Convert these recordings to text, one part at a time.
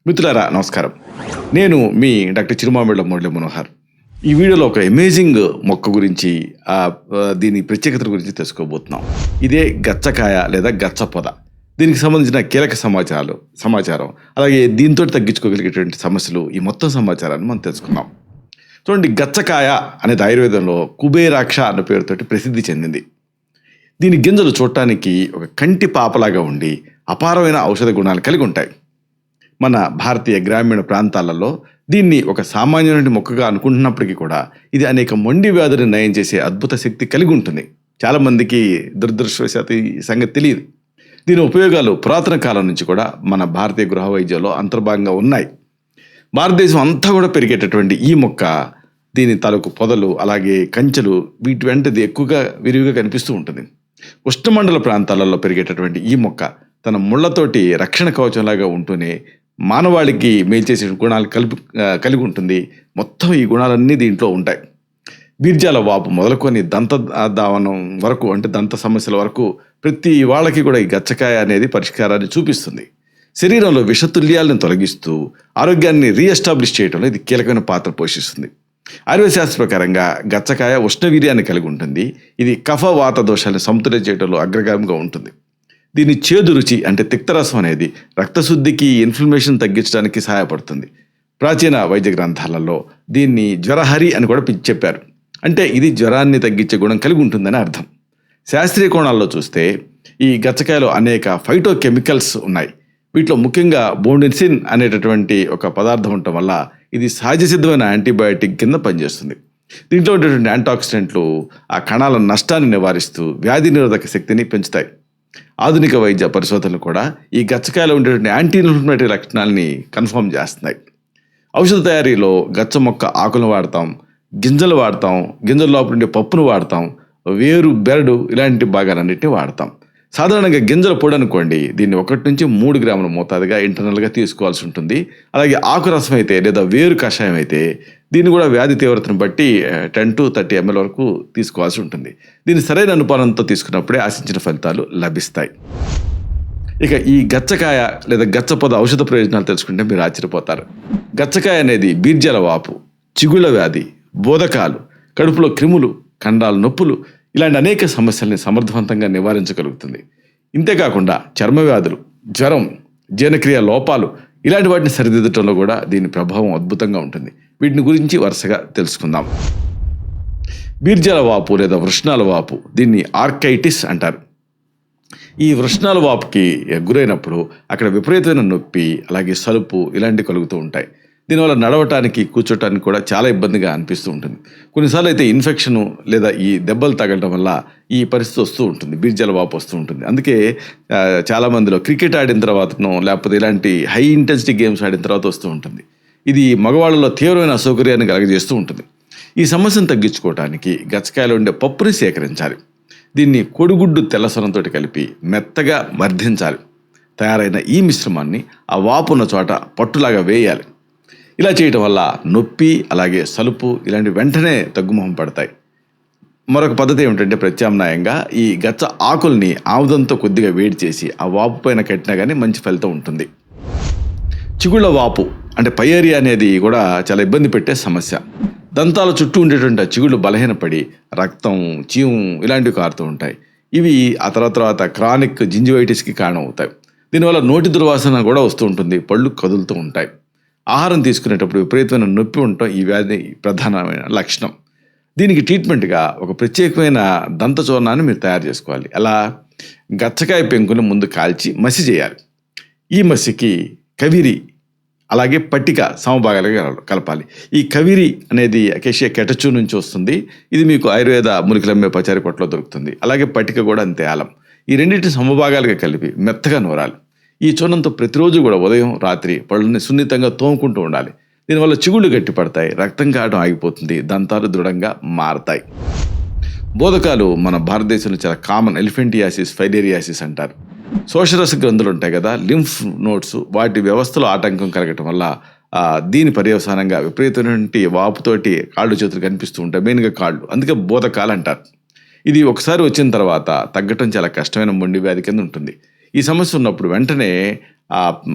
మిత్రులారా నమస్కారం. నేను మీ డాక్టర్ చిరుమామిళ్ళ మురళీ మనోహర్. ఈ వీడియోలో ఒక అమేజింగ్ మొక్క గురించి దీని ప్రత్యేకత గురించి తెలుసుకోబోతున్నాం. ఇదే గచ్చకాయ లేదా గచ్చ పొద. దీనికి సంబంధించిన కీలక సమాచారం అలాగే దీంతో తగ్గించుకోగలిగేటువంటి సమస్యలు, ఈ మొత్తం సమాచారాన్ని మనం తెలుసుకుందాం. చూడండి, గచ్చకాయ అనేది ఆయుర్వేదంలో కుబేరాక్ష అన్న పేరుతోటి ప్రసిద్ధి చెందింది. దీని గింజలు చూడటానికి ఒక కంటి పాపలాగా ఉండి అపారమైన ఔషధ గుణాలు కలిగి ఉంటాయి. మన భారతీయ గ్రామీణ ప్రాంతాలలో దీన్ని ఒక సామాన్యమైన మొక్కగా అనుకుంటున్నప్పటికీ కూడా ఇది అనేక మొండి వ్యాధులను నయం చేసే అద్భుత శక్తి కలిగి ఉంటుంది. చాలామందికి దురదృష్టవశాత్తు ఈ సంగతి తెలియదు. దీని ఉపయోగాలు పురాతన కాలం నుంచి కూడా మన భారతీయ గృహ వైద్యంలో అంతర్భాగంగా ఉన్నాయి. భారతదేశం అంతా కూడా పెరిగేటటువంటి ఈ మొక్క, దీని తాలూకు పొదలు అలాగే కంచెలు వీటి వెంటది ఎక్కువగా విరివిగా కనిపిస్తూ ఉంటుంది. ఉష్ణమండల ప్రాంతాలలో పెరిగేటటువంటి ఈ మొక్క తన ముళ్లతోటి రక్షణ కవచంలాగా ఉంటూనే మానవాళికి మేలు చేసే గుణాలు కలిగి ఉంటుంది. మొత్తం ఈ గుణాలన్నీ దీంట్లో ఉంటాయి. బీర్జాల వాపు మొదలుకొని దంత దావనం వరకు, అంటే దంత సమస్యల వరకు ప్రతి వాళ్ళకి కూడా ఈ గచ్చకాయ అనేది పరిష్కారాన్ని చూపిస్తుంది. శరీరంలో విషతుల్యాలను తొలగిస్తూ ఆరోగ్యాన్ని రీఎస్టాబ్లిష్ చేయడంలో ఇది కీలకమైన పాత్ర పోషిస్తుంది. ఆయుర్వేద శాస్త్ర ప్రకారంగా గచ్చకాయ ఉష్ణవీర్యాన్ని కలిగి ఉంటుంది. ఇది కఫ వాత దోషాలను సమతుల్యం చేయడంలో అగ్రగామిగా ఉంటుంది. దీని చేదు రుచి అంటే తిక్తరసం అనేది రక్తశుద్ధికి, ఇన్ఫ్లమేషన్ తగ్గించడానికి సహాయపడుతుంది. ప్రాచీన వైద్య గ్రంథాలలో దీన్ని జ్వరహరి అని కూడా చెప్పారు. అంటే ఇది జ్వరాన్ని తగ్గించే గుణం కలిగి ఉంటుందని అర్థం. శాస్త్రీయ కోణాల్లో చూస్తే ఈ గచ్చకాయలో అనేక ఫైటో కెమికల్స్ ఉన్నాయి. వీటిలో ముఖ్యంగా బోండిసిన్ అనేటటువంటి ఒక పదార్థం ఉండటం వల్ల ఇది సహజ సిద్ధమైన యాంటీబయాటిక్ కింద పనిచేస్తుంది. దీంట్లో ఉండేటువంటి యాంటాక్సిడెంట్లు ఆ కణాల నష్టాన్ని నివారిస్తూ వ్యాధి నిరోధక శక్తిని పెంచుతాయి. ఆధునిక వైద్య పరిశోధనలు కూడా ఈ గచ్చకాయలో ఉండేటువంటి యాంటీ ఇన్ఫ్లమేటరీ లక్షణాలని కన్ఫర్మ్ చేస్తున్నాయి. ఔషధ తయారీలో గచ్చ మొక్క ఆకులను వాడతాం, గింజలు వాడతాం, గింజల లోపల ఉండే పప్పును వాడతాం, వేరు బెరడు ఇలాంటి భాగాలన్నింటినీ వాడతాం. సాధారణంగా గింజల పొడి అనుకోండి, దీన్ని 1 నుంచి 3 గ్రాముల మోతాదుగా ఇంటర్నల్గా తీసుకోవాల్సి ఉంటుంది. అలాగే ఆకు రసం అయితే లేదా వేరు కషాయం అయితే దీన్ని కూడా వ్యాధి తీవ్రతను బట్టి 10 to 30 ml వరకు తీసుకోవాల్సి ఉంటుంది. దీన్ని సరైన అనుపానంతో తీసుకున్నప్పుడే ఆశించిన ఫలితాలు లభిస్తాయి. ఇక ఈ గచ్చకాయ లేదా గచ్చపొద ఔషధ ప్రయోజనాలు తెలుసుకుంటే మీరు ఆశ్చర్యపోతారు. గచ్చకాయ అనేది బీర్జాల వాపు, చిగుళ్ళ వ్యాధి, బోధకాలు, కడుపులో క్రిములు, కండాల నొప్పులు ఇలాంటి అనేక సమస్యల్ని సమర్థవంతంగా నివారించగలుగుతుంది. ఇంతేకాకుండా చర్మ వ్యాధులు, జ్వరం, జీర్ణక్రియ లోపాలు ఇలాంటి వాటిని సరిదిద్దటంలో కూడా దీని ప్రభావం అద్భుతంగా ఉంటుంది. వీటిని గురించి వరుసగా తెలుసుకుందాం. బీర్జాల వాపు లేదా వృషణాల వాపు, దీన్ని ఆర్కైటిస్ అంటారు. ఈ వృషణాల వాపుకి గురైనప్పుడు అక్కడ విపరీతమైన నొప్పి అలాగే సలుపు ఇలాంటివి కలుగుతూ ఉంటాయి. దీనివల్ల నడవటానికి, కూర్చోటానికి కూడా చాలా ఇబ్బందిగా అనిపిస్తూ ఉంటుంది. కొన్నిసార్లు అయితే ఇన్ఫెక్షను లేదా ఈ దెబ్బలు తగలడం వల్ల ఈ పరిస్థితి వస్తూ ఉంటుంది, బీర్జాల వాపు వస్తూ ఉంటుంది. అందుకే చాలామందిలో క్రికెట్ ఆడిన తర్వాతనో లేకపోతే ఇలాంటి హై ఇంటెన్సిటీ గేమ్స్ ఆడిన తర్వాత వస్తూ ఉంటుంది. ఇది మగవాళ్ళలో తీవ్రమైన అసౌకర్యాన్ని కలగజేస్తూ ఉంటుంది. ఈ సమస్యను తగ్గించుకోవడానికి గచ్చకాయలో ఉండే పప్పుని సేకరించాలి. దీన్ని కొడిగుడ్డు తెల్లసొనంతో కలిపి మెత్తగా మర్దించాలి. తయారైన ఈ మిశ్రమాన్ని ఆ వాపున్న చోట పట్టులాగా వేయాలి. ఇలా చేయటం వల్ల నొప్పి అలాగే సలుపు ఇలాంటి వెంటనే తగ్గుముఖం పడతాయి. మరొక పద్ధతి ఏమిటంటే, ప్రత్యామ్నాయంగా ఈ గచ్చ ఆకుల్ని ఆముదంతో కొద్దిగా వేడి చేసి ఆ వాపు పైన కట్టినా కానీ మంచి ఫలితం ఉంటుంది. చిగుళ్ళ వాపు అంటే పయేరియా అనేది కూడా చాలా ఇబ్బంది పెట్టే సమస్య. దంతాల చుట్టూ ఉండేటువంటి చిగుళ్ళు బలహీనపడి రక్తం, చీము ఇలాంటివి కారుతూ ఉంటాయి. ఇవి ఆ తర్వాత క్రానిక్ జింజివైటిస్కి కారణం అవుతాయి. దీనివల్ల నోటి దుర్వాసన కూడా వస్తూ ఉంటుంది, పళ్ళు కదులుతూ ఉంటాయి. ఆహారం తీసుకునేటప్పుడు విపరీతమైన నొప్పి ఉండటం ఈ వ్యాధి ప్రధానమైన లక్షణం. దీనికి ట్రీట్మెంట్గా ఒక ప్రత్యేకమైన దంత చూర్ణాన్ని మీరు తయారు చేసుకోవాలి. అలా గచ్చకాయ పెంకుని ముందు కాల్చి మసి చేయాలి. ఈ మసికి కవిరి అలాగే పట్టిక సమభాగాలుగా కలపాలి. ఈ కవిరి అనేది అకేషియా కెటచూ నుంచి వస్తుంది. ఇది మీకు ఆయుర్వేద మూలికలమ్మే పచారి కొట్లో దొరుకుతుంది. అలాగే పట్టిక కూడా అంతే ఆలం. ఈ రెండింటిని సమభాగాలుగా కలిపి మెత్తగా నూరాలి. ఈ చూర్ణంతో ప్రతిరోజు కూడా ఉదయం రాత్రి పళ్ళని సున్నితంగా తోముకుంటూ ఉండాలి. దీనివల్ల చిగుళ్ళు గట్టి పడతాయి, రక్తం కారడం ఆగిపోతుంది, దంతాలు దృఢంగా మారతాయి. బోధకాలు మన భారతదేశంలో చాలా కామన్. ఎలిఫెంటియాసిస్, ఫైలేరియాసిస్ అంటారు. శోషరస గ్రంథులు ఉంటాయి కదా, లింఫ్ నోడ్స్, వాటి వ్యవస్థలో ఆటంకం కలగటం వల్ల దీని పర్యవసానంగా విపరీతమైనటువంటి వాపుతోటి కాళ్ళు చేతులు కనిపిస్తూ ఉంటాయి, మెయిన్గా కాళ్ళు. అందుకే బోధకాలు అంటారు. ఇది ఒకసారి వచ్చిన తర్వాత తగ్గటం చాలా కష్టమైన మొండి వ్యాధి కింద ఉంటుంది. ఈ సమస్య ఉన్నప్పుడు వెంటనే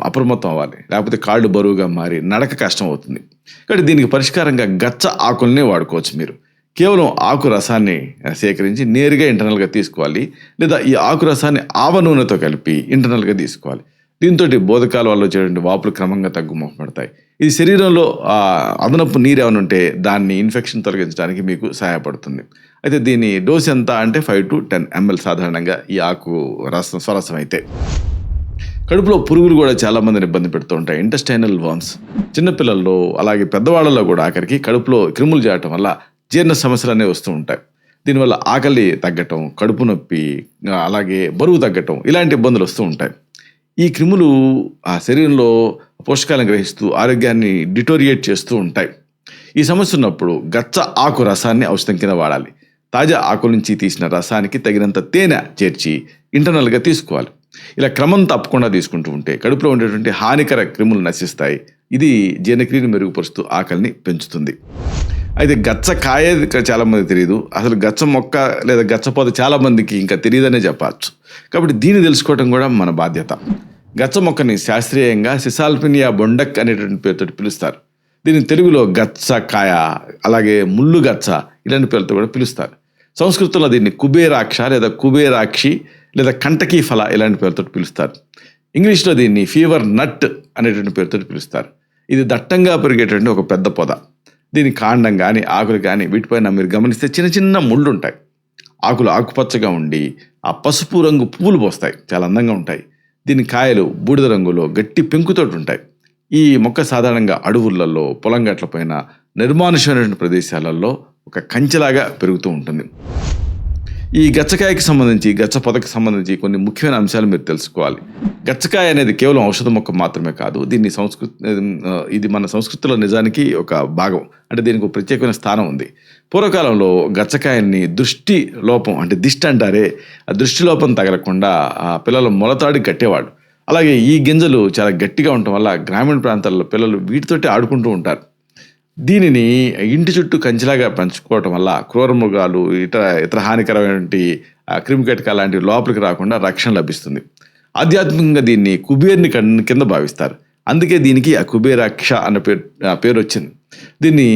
అప్రమత్తం అవ్వాలి. లేకపోతే కాళ్ళు బరువుగా మారి నడక కష్టం అవుతుంది. కాబట్టి దీనికి పరిష్కారంగా గచ్చ ఆకుల్ని వాడుకోవచ్చు. మీరు కేవలం ఆకు రసాన్ని సేకరించి నేరుగా ఇంటర్నల్గా తీసుకోవాలి, లేదా ఈ ఆకు రసాన్ని ఆవ నూనెతో కలిపి ఇంటర్నల్గా తీసుకోవాలి. దీంతో బోధకాల వల్ల వచ్చేటువంటి వాపులు క్రమంగా తగ్గుముఖపడతాయి. ఇది శరీరంలో అదనపు నీరు ఏమైనా ఉంటే దాన్ని ఇన్ఫెక్షన్ తొలగించడానికి మీకు సహాయపడుతుంది. అయితే దీని డోస్ ఎంత అంటే 5 to 10 ml సాధారణంగా ఈ ఆకు స్వరసం అయితే. కడుపులో పురుగులు కూడా చాలామందిని ఇబ్బంది పెడుతూ ఉంటాయి. ఇంటెస్టైనల్ వర్మ్స్ చిన్నపిల్లల్లో అలాగే పెద్దవాళ్ళలో కూడా ఆఖరికి కడుపులో క్రిములు చేరటం వల్ల జీర్ణ సమస్యలు అనేవి వస్తూ ఉంటాయి. దీనివల్ల ఆకలి తగ్గటం, కడుపు నొప్పి, అలాగే బరువు తగ్గటం ఇలాంటి ఇబ్బందులు వస్తూ ఉంటాయి. ఈ క్రిములు ఆ శరీరంలో పోషకాలను గ్రహిస్తూ ఆరోగ్యాన్ని డిటోరియేట్ చేస్తూ ఉంటాయి. ఈ సమస్య ఉన్నప్పుడు గచ్చ ఆకు రసాన్ని ఔషధం కింద వాడాలి. తాజా ఆకుల నుంచి తీసిన రసానికి తగినంత తేనె చేర్చి ఇంటర్నల్గా తీసుకోవాలి. ఇలా క్రమం తప్పకుండా తీసుకుంటూ ఉంటే కడుపులో ఉండేటువంటి హానికర క్రిములు నశిస్తాయి. ఇది జీర్ణక్రియను మెరుగుపరుస్తూ ఆకలిని పెంచుతుంది. అయితే గచ్చకాయ చాలామంది తెలియదు. అసలు గచ్చ మొక్క లేదా గచ్చపోత చాలామందికి ఇంకా తెలియదనే చెప్పచ్చు. కాబట్టి దీన్ని తెలుసుకోవడం కూడా మన బాధ్యత. గచ్చ మొక్కని శాస్త్రీయంగా సిసాల్పినియా బొండక్ అనేటువంటి పేరుతో పిలుస్తారు. దీన్ని తెలుగులో గచ్చకాయ, అలాగే ముళ్ళు గచ్చ ఇలాంటి పేర్లతో కూడా పిలుస్తారు. సంస్కృతంలో దీన్ని కుబేరాక్ష లేదా కుబేరాక్షి లేదా కంటకీ ఫల ఇలాంటి పేరుతో పిలుస్తారు. ఇంగ్లీష్లో దీన్ని ఫీవర్ నట్ అనేటువంటి పేరుతో పిలుస్తారు. ఇది దట్టంగా పెరిగేటువంటి ఒక పెద్ద పొద. దీని కాండం కానీ ఆకులు కానీ వీటిపైన మీరు గమనిస్తే చిన్న చిన్న ముళ్ళు ఉంటాయి. ఆకులు ఆకుపచ్చగా ఉండి ఆ పసుపు రంగు పువ్వులు పోస్తాయి, చాలా అందంగా ఉంటాయి. దీని కాయలు బూడిద రంగులో గట్టి పెంకుతోటి ఉంటాయి. ఈ మొక్క సాధారణంగా అడవులలో, పొలం గట్ల పైన, నిర్మానుష్యమైన ప్రదేశాలలో ఒక కంచెలాగా పెరుగుతూ ఉంటుంది. ఈ గచ్చకాయకి సంబంధించి, గచ్చ పొదకి సంబంధించి కొన్ని ముఖ్యమైన అంశాలు మీరు తెలుసుకోవాలి. గచ్చకాయ అనేది కేవలం ఔషధ మొక్క మాత్రమే కాదు. దీన్ని ఇది మన సంస్కృతిలో నిజానికి ఒక భాగం. అంటే దీనికి ఒక ప్రత్యేకమైన స్థానం ఉంది. పూర్వకాలంలో గచ్చకాయల్ని దృష్టి లోపం అంటే దిష్టి అంటారే, ఆ దృష్టి లోపం తగలకుండా ఆ పిల్లలు మొలతాడి కట్టేవాడు. అలాగే ఈ గింజలు చాలా గట్టిగా ఉండటం వల్ల గ్రామీణ ప్రాంతాల్లో పిల్లలు వీటితోటి ఆడుకుంటూ ఉంటారు. దీనిని ఇంటి చుట్టూ కంచెలాగా పెంచుకోవటం వల్ల క్రూర మృగాలు, ఇతర హానికరమైనటువంటి క్రిమికీటకాలు లాంటివి లోపలికి రాకుండా రక్షణ లభిస్తుంది. ఆధ్యాత్మికంగా దీన్ని కుబేర్ని కింద భావిస్తారు. అందుకే దీనికి ఆ కుబేరాక్ష అన్న పేరు వచ్చింది. దీన్ని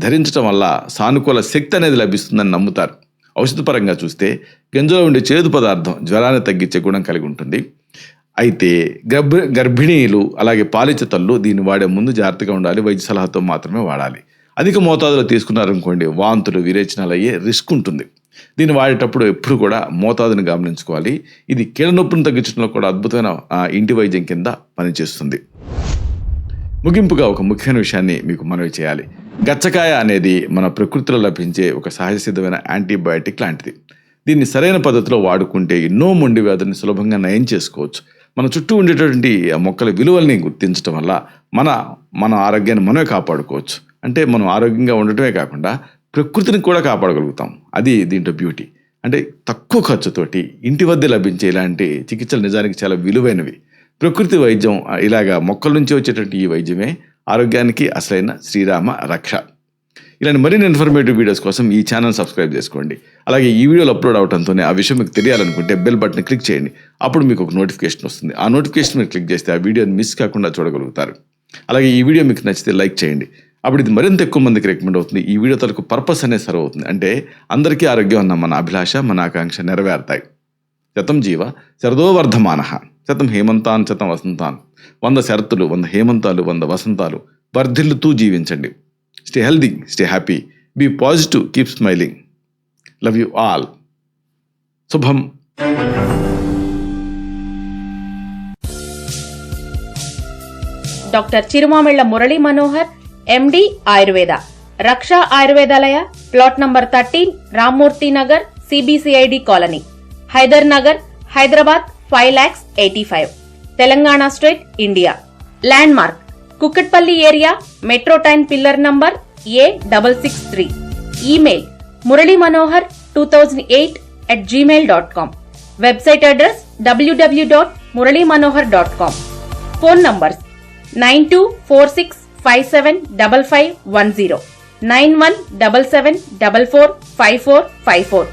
ధరించడం వల్ల సానుకూల శక్తి అనేది లభిస్తుందని నమ్ముతారు. ఔషధపరంగా చూస్తే గింజలో ఉండే చేదు పదార్థం జ్వరాన్ని తగ్గించే గుణం కలిగి ఉంటుంది. అయితే గర్భిణీలు అలాగే పాలిచ్చే తల్లు దీన్ని వాడే ముందు జాగ్రత్తగా ఉండాలి. వైద్య సలహాతో మాత్రమే వాడాలి. అధిక మోతాదులో తీసుకున్నారనుకోండి వాంతులు, విరేచనాలు అయ్యే రిస్క్ ఉంటుంది. దీన్ని వాడేటప్పుడు ఎప్పుడు కూడా మోతాదుని గమనించుకోవాలి. ఇది కీళ్ళ నొప్పిని తగ్గించడంలో కూడా అద్భుతమైన ఇంటి వైద్యం కింద పనిచేస్తుంది. ముగింపుగా ఒక ముఖ్యమైన విషయాన్ని మీకు మనవి చేయాలి. గచ్చకాయ అనేది మన ప్రకృతిలో లభించే ఒక సహజ సిద్ధమైన యాంటీబయాటిక్ లాంటిది. దీన్ని సరైన పద్ధతిలో వాడుకుంటే ఎన్నో మొండి వ్యాధుల్ని సులభంగా నయం చేసుకోవచ్చు. మన చుట్టూ ఉండేటటువంటి మొక్కల విలువల్ని గుర్తించడం వల్ల మన ఆరోగ్యాన్ని మనమే కాపాడుకోవచ్చు. అంటే మనం ఆరోగ్యంగా ఉండటమే కాకుండా ప్రకృతిని కూడా కాపాడగలుగుతాం. అది దీంట్లో బ్యూటీ. అంటే తక్కువ ఖర్చుతోటి ఇంటి వద్ద లభించే ఇలాంటి చికిత్సలు నిజానికి చాలా విలువైనవి. ప్రకృతి వైద్యం, ఇలాగా మొక్కల నుంచి వచ్చేటువంటి ఈ వైద్యమే ఆరోగ్యానికి అసలైన శ్రీరామ రక్ష. ఇలాంటి మరిన్ని ఇన్ఫర్మేటివ్ వీడియోస్ కోసం ఈ ఛానల్ సబ్స్క్రైబ్ చేసుకోండి. అలాగే ఈ వీడియోలు అప్లోడ్ అవడంతోనే ఆ విషయం మీకు తెలియాలనుకుంటే బెల్ బటన్ క్లిక్ చేయండి. అప్పుడు మీకు ఒక నోటిఫికేషన్ వస్తుంది. ఆ నోటిఫికేషన్ మీరు క్లిక్ చేస్తే ఆ వీడియోని మిస్ కాకుండా చూడగలుగుతారు. అలాగే ఈ వీడియో మీకు నచ్చితే లైక్ చేయండి. అప్పుడు ఇది మరింత ఎక్కువ మందికి రికమెండ్ అవుతుంది. ఈ వీడియో తరకు పర్పస్ అనేది సర్వ్ అవుతుంది. అంటే అందరికీ ఆరోగ్యం అన్న మన అభిలాష, మన ఆకాంక్ష నెరవేరుతాయి. శతం జీవ శరదో వర్ధమానః, శతం హేమంతాన్ శతం వసంతాన్. 100 శరత్తులు, 100 హేమంతాలు, 100 వసంతాలు వర్ధిల్లుతూ జీవించండి. Stay healthy, stay happy, be positive, keep smiling. Love you all. Subham. Doctor Chirumamilla Murali Manohar, MD Ayurveda, Raksha Ayurvedalaya, plot number 13, Rammurthy Nagar, CBCID colony, Hyder Nagar, Hyderabad 5,85,000, Telangana state, India. Landmark Kukatpally area, metro train pillar number A663. Email muralymanohar2008@gmail.com. Website address www.muralymanohar.com. Phone numbers 9246575510, 9177445454.